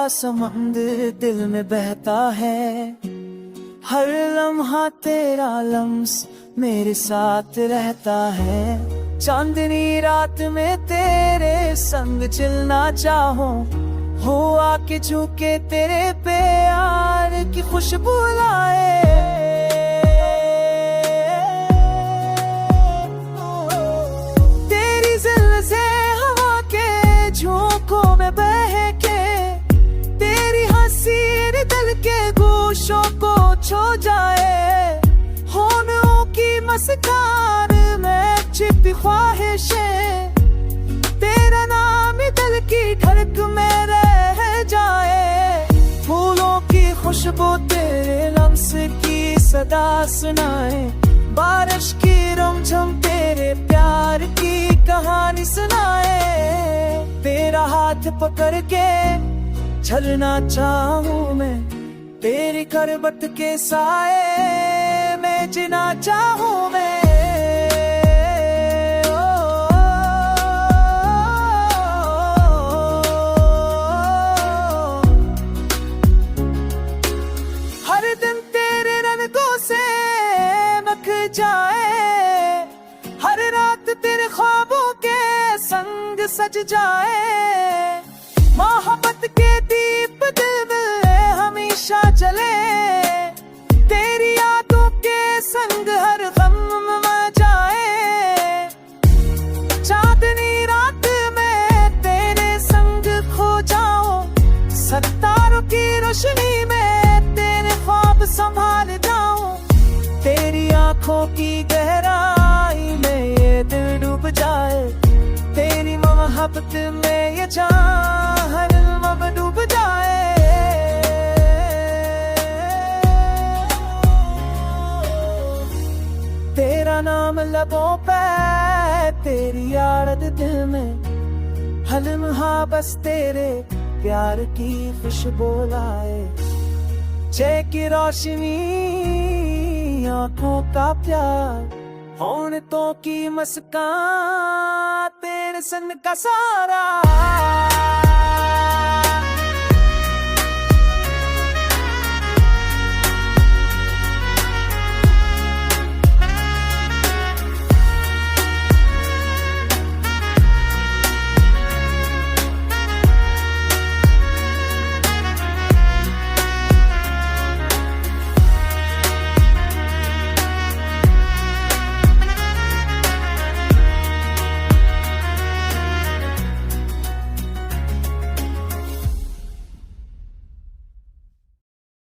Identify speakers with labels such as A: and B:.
A: समंदर दिल में बहता है, हर लम्हा तेरा लम्स मेरे साथ रहता है। चांदनी रात में तेरे संग चलना चाहो, हो आके झुके तेरे प्यार की खुशबू लाए। तेरी जिल्ल से हवा के झोंकों में बहके, तेरी हंसी दिल के गोशों को छू जाए। होठों की मुस्कान में छिपी ख्वाहिशें, तेरा नाम दिल की धड़क में रह जाए। फूलों की खुशबू तेरे लम्स की सदा सुनाए, बारिश की रमझम तेरे प्यार की कहानी सुनाए। तेरा हाथ पकड़ के चलना चाहूं मैं, तेरी करवट के साए में जीना चाहूं मैं। हर दिन तेरे रंगों से मख जाए, हर रात तेरे ख्वाबों के संग सज जाए। मोहब्बत के दीप दिल में हमेशा जले, तेरी यादों के संग हर गम में जाए। चांदनी रात में तेरे संग खो जाओ, सितारों की रोशनी में तेरे ख्वाब संभाल जाऊं। तेरी आंखों की गहराई में ये दिल डूब जाए, तेरी मोहब्बत में ये जान अब डूब जाए। तेरा नाम लबों पे, तेरी याद दिल में, हर लम्हा बस तेरे प्यार की खुशबू लाए। जय की रोशनी आंखों का प्यार, होठों की मुस्कान तेरे संग का सारा।